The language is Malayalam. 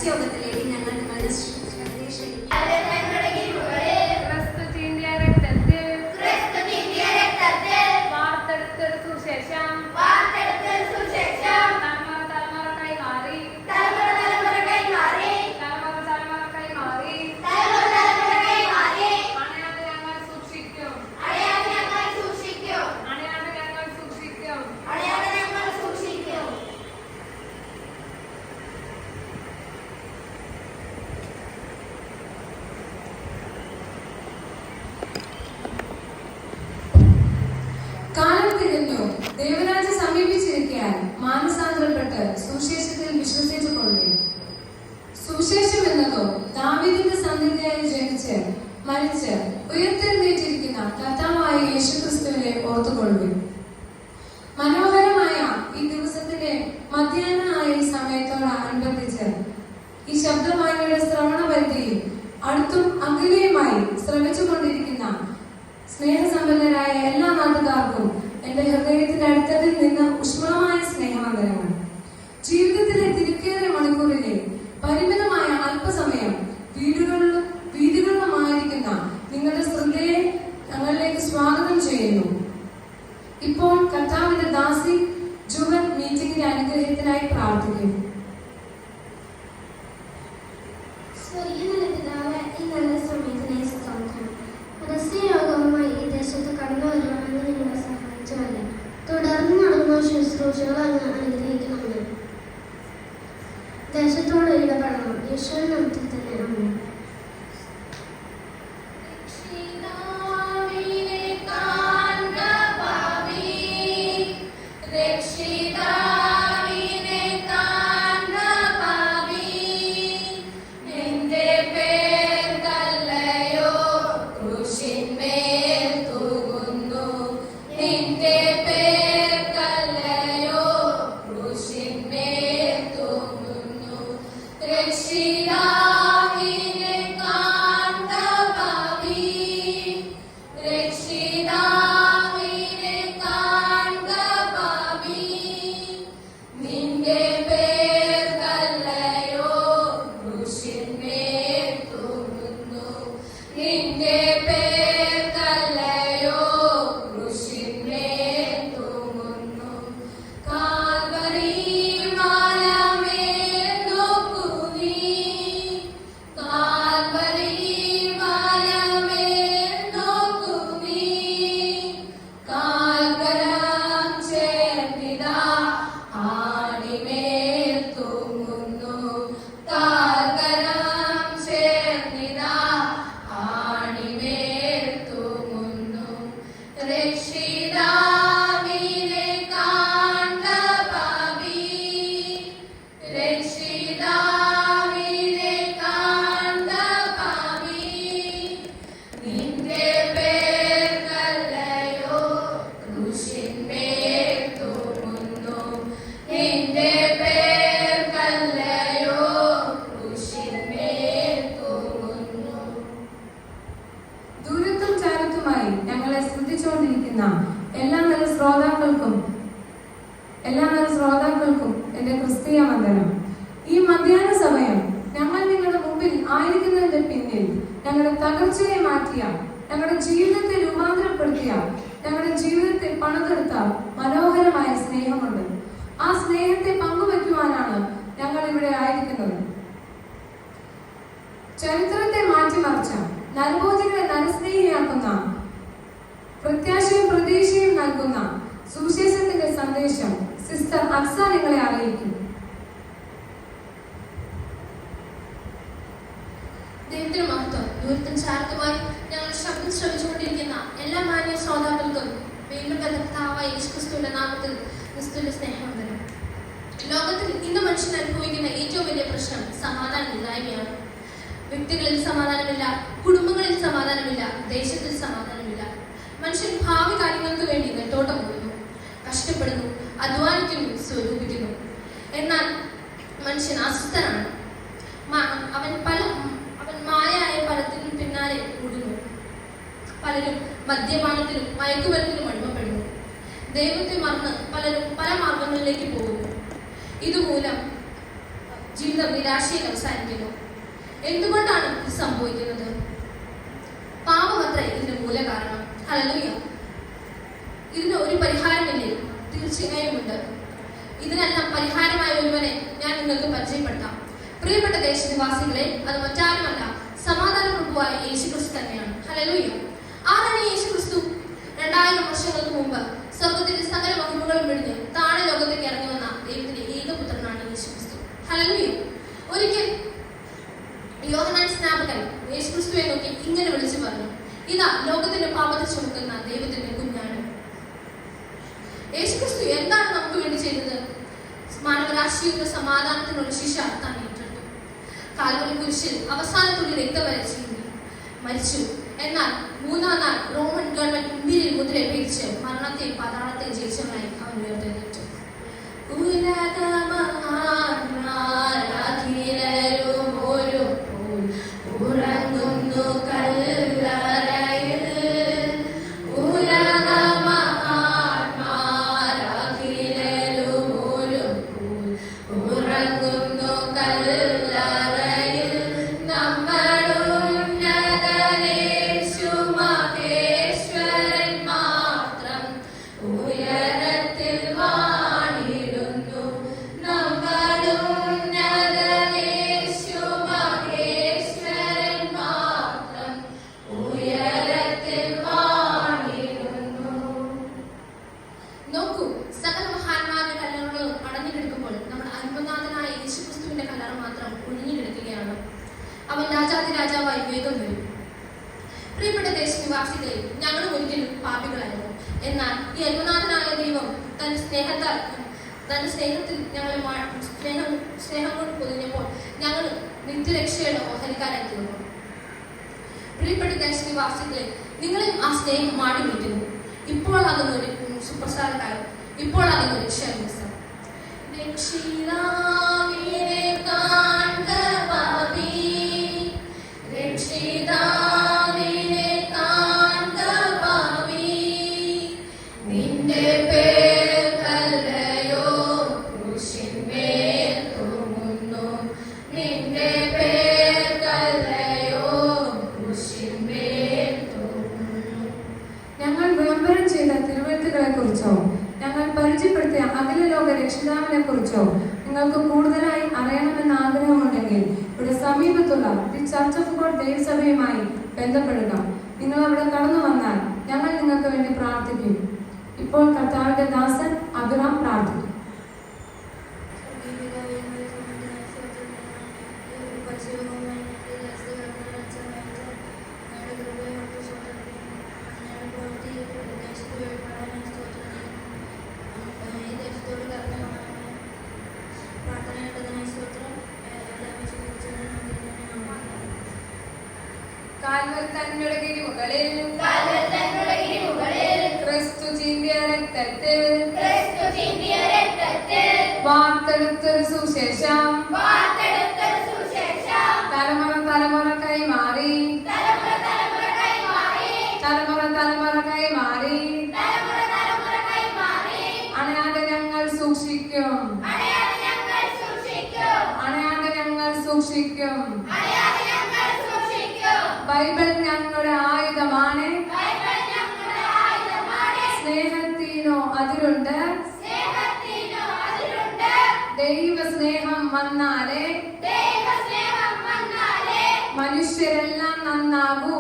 പരസ്യയോഗത്തിലേക്ക് ഞങ്ങൾ നിങ്ങളുടെ ദൈവരാജ്യം സമീപിച്ചിരിക്കാൻ മാനസാന്തരപ്പെട്ട് സുവിശേഷത്തിൽ വിശ്വസിച്ചുകൊള്ളുകയും. സുവിശേഷം എന്നതോ ദാവീദിന്റെ സന്തതിയായി ജനിച്ച് മരിച്ച് ഉയർത്തെഴുന്നേറ്റിരിക്കുന്ന കർത്താവായ യേശുക്രിസ്തുവിനെ ഓർത്തുകൊള്ളുകയും. മനോഹരമായ ഈ ദിവസത്തിന്റെ മധ്യാഹ്നമായ ഈ സമയത്തോടനുബന്ധിച്ച് ഈ ശബ്ദവാഹിനിയുടെ ശ്രവണ പരിധിയിൽ അടുത്തും അകലെയുമായി ശ്രമിച്ചുകൊണ്ടിരിക്കുന്ന സ്നേഹസമ്പന്നരായ എല്ലാ നാട്ടുകാർക്കും എന്റെ ഹൃദയത്തിന്റെ അടുത്തതിൽ നിന്ന് ഉഷ്മളമായ സ്നേഹവന്ദനങ്ങൾ. ജീവിതത്തിലെ തിരക്കേറിയ മണിക്കൂറിലെ പരിമിതമായ അല്പസമയം വീടുകളിലുമായിരിക്കുന്ന നിങ്ങളുടെ ശ്രദ്ധയെ ഞങ്ങളിലേക്ക് സ്വാഗതം ചെയ്യുന്നു. ഇപ്പോൾ കർത്താവിന്റെ ദാസി ജുവൻ മീറ്റിംഗിന്റെ അനുഗ്രഹത്തിനായി പ്രാർത്ഥിക്കുന്നു. തുടർന്ന് നടന്ന ശുശ്രൂഷകൾ അനുഗ്രഹിക്കണമെന്ന് ദേശത്തോട് ഇടപെടണം. യേശുവിൻ നാമത്തിൽ തന്നെ ആമേൻ. എല്ലാ ശ്രോതാക്കൾക്കും എന്റെ ക്രിസ്തീയ വന്ദനം. ഈ മധ്യാഹ്ന സമയം ഞങ്ങൾ നിങ്ങളുടെ മുമ്പിൽ ആയിരിക്കുന്നതിന്റെ പിന്നിൽ ഞങ്ങളുടെ തകർച്ചയെ മാറ്റിയ, ഞങ്ങളുടെ ജീവിതത്തെ രൂപാന്തരപ്പെടുത്തിയ, ഞങ്ങളുടെ ജീവിതത്തെ പണിതെടുത്ത മനോഹരമായ സ്നേഹമുണ്ട്. ആ സ്നേഹത്തെ പങ്കുവയ്ക്കുവാനാണ് ഞങ്ങൾ ഇവിടെ ആയിരിക്കുന്നത്. ചരിത്രത്തെ മാറ്റിമറിച്ച, നരഭോജികളെ നരസ്നേഹിയാക്കുന്ന, പ്രത്യാശയും പ്രതീക്ഷയും നൽകുന്ന സുവിശേഷത്തിന്റെ സന്ദേശം സിസ്റ്റർ അക്സ നിങ്ങളെ അറിയിക്കും. ദൈവത്തിന് മഹത്വം. ദൂരത്തും ചാരത്തുമായി ഞങ്ങൾ ശബ്ദം ശ്രമിച്ചുകൊണ്ടിരിക്കുന്ന എല്ലാ മാന്യ ശ്രോതാക്കൾക്കും വീണ്ടും കർത്താവായ യേശുക്രിസ്തുവിന്റെ നാമത്തിൽ ക്രിസ്തുവിന്റെ സ്നേഹവന്ദനം. ലോകത്തിൽ ഇന്ന് മനുഷ്യൻ അനുഭവിക്കുന്ന ഏറ്റവും വലിയ പ്രശ്നം സമാധാനമില്ലായ്മയാണ്. വ്യക്തികളിൽ സമാധാനമില്ല, കുടുംബങ്ങളിൽ സമാധാനമില്ല, ദേശത്തിൽ സമാധാനമില്ല. മനുഷ്യൻ ഭാവി കാര്യങ്ങൾക്ക് വേണ്ടി നെട്ടോട്ടം ഓടുന്നു, കഷ്ടപ്പെടുന്നു, അധ്വാനിക്കുന്നു, സ്വരൂപിക്കുന്നു. എന്നാൽ മനുഷ്യൻ അസ്വസ്ഥനാണ്. അവൻ മായായ പലത്തിനും പിന്നാലെ ഓടുന്നു. പലരും മദ്യപാനത്തിലും മയക്കുമരുന്നിലും അടിമപ്പെടുന്നു. ദൈവത്തെ മറന്ന് പലരും പല മാർഗങ്ങളിലേക്ക് പോകുന്നു. ഇതുമൂലം ജീവിതം നിരാശയിൽ അവസാനിക്കുന്നു. എന്തുകൊണ്ടാണ് ഇത് സംഭവിക്കുന്നത്? പാപമത്രേ ഇതിന് മൂലകാരണം. ഹല്ലേലൂയ. ഇതിന് ഒരു പരിഹാരമില്ലേ? തീർച്ചയായും ഉണ്ട്. ഇതിനെല്ലാം പരിഹാരമായ ഒരുവനെ ഞാൻ നിങ്ങൾക്ക് പരിചയപ്പെടുത്താം. പ്രിയപ്പെട്ട ദേശനിവാസികളെ, അത് മറ്റാരുമല്ല, സമാധാന പ്രഭുവായ യേശുക്രിസ്തു തന്നെയാണ്. ഹല്ലേലൂയ. ആരാണ് യേശുക്രിസ്തു? 2000 വർഷങ്ങൾക്ക് മുമ്പ് സ്വർഗത്തിന്റെ സകല മഹിമകളും വിടുന്ന് താഴെ ലോകത്തേക്ക് ഇറങ്ങി വന്ന ദൈവത്തിന്റെ ഏകപുത്രനാണ് യേശുക്രിസ്തു. ഹല്ലേലൂയ. ഒരിക്കൽ യോഹന്നാൻ സ്നാപകൻ യേശുക്രിസ്തുവെ നോക്കി ഇങ്ങനെ വിളിച്ചു പറഞ്ഞു, ഇതാ ലോകത്തിന്റെ പാപത്തെ ചുമക്കുന്ന ദൈവത്തിന്റെ കുഞ്ഞാണ്. യേശുക്രിസ്തു എന്താണ് നമുക്ക് വേണ്ടി ചെയ്തത്? മാനവരാശിയുടെ സമാധാനത്തിനുള്ള ശിക്ഷ താൻ ഏറ്റെടുത്തു. കാൽവരി കുരിശിൽ അവസാനത്തുള്ളി രക്തം വരെ ചീന്തി മരിച്ചു. എന്നാൽ 3-ാം നാൾ റോമൻ ഗവൺമെന്റ് മുമ്പിൽ മുദ്ര പേടിച്ച് മരണത്തെ പാതാളത്തെ ജയിച്ചവനായി അവൻ ഉയർത്തെഴുന്നേറ്റു. നോക്കൂ, സകല മഹാന്മാരുടെ കല്ലറകളും അടഞ്ഞു കിടക്കുമ്പോൾ നമ്മുടെ അത്ഭുതനാഥനായ യേശുക്രിസ്തുവിന്റെ കല്ലറ മാത്രം ഒഴിഞ്ഞു കിടക്കുകയാണ്. അവൻ രാജാതിരാജാവായി വേഗം വരും. പ്രിയപ്പെട്ട ദേശനിവാസികളെ, ഞങ്ങളും ഒരിക്കലും പാപികളായിരുന്നു. എന്നാൽ ഈ അത്ഭുതനാഥനായ ദൈവം തന്റെ സ്നേഹത്തിൽ ഞങ്ങളെ സ്നേഹം കൊണ്ട് പൊതിഞ്ഞപ്പോൾ ഞങ്ങൾ നിത്യരക്ഷയുടെ ഓഹരിക്കാരായി തീർന്നു. പ്രിയപ്പെട്ട ദേശനിവാസികളെ, നിങ്ങളെ ആ സ്നേഹം മാടി വിളിക്കുന്നു. ഇപ്പോൾ അതൊരു സുപ്രസാദകാലം, ഇപ്പോൾ അതൊരു രക്ഷാദിവസം. രക്ഷിതാവിനെ കാൺക പാപി, രക്ഷിതാവിനെ കാൺക പാപി, നിന്റെ പേർ കല്ലയോ ക്രൂശിന്മേൽ തൂങ്ങുന്നു, നിന്റെ പേർ കല്ലയോ ക്രൂശിന്മേൽ തൂങ്ങുന്നു. ഞങ്ങൾ വിളംബരം ചെയ്ത തിരുവെഴുത്തുകളെ കുറിച്ചോ ഞങ്ങൾ പരിചയപ്പെടുത്തിയ അഖില ലോക രക്ഷിതാവിനെ കുറിച്ചോ നിങ്ങൾക്ക് കൂടുതലായി അറിയണമെന്ന് ആഗ്രഹമുണ്ടെങ്കിൽ ഇവിടെ സമീപത്തുള്ള ദി ചർച്ച് ഓഫ് ഗോഡ് ദേവസഭയുമായി ബന്ധപ്പെടുക. നിങ്ങൾ അവിടെ കടന്നു വന്നാൽ ഞങ്ങൾ നിങ്ങൾക്ക് വേണ്ടി പ്രാർത്ഥിക്കും. ഇപ്പോൾ കർത്താവിന്റെ ദാസൻ അബ്രഹാം പ്രാർത്ഥിക്കും. കാൽവരിത്തങ്ങളുടെ കിരിമുകളിൽ ക്രിസ്തു ചിന്തിയ രക്തത്തിൽ വാർത്തെടുത്തൊരു സുശേഷം തലമുറ തലമുറ കൈമാറി അണയാതെ ഞങ്ങൾ സൂക്ഷിക്കും. ബൈബിൾ ഞങ്ങളുടെ ആയുധമാണ്. സ്നേഹത്തിനോ അതിരുണ്ട്. ദൈവസ്നേഹം വന്നാലേ മനുഷ്യരെല്ലാം നന്നാകൂ.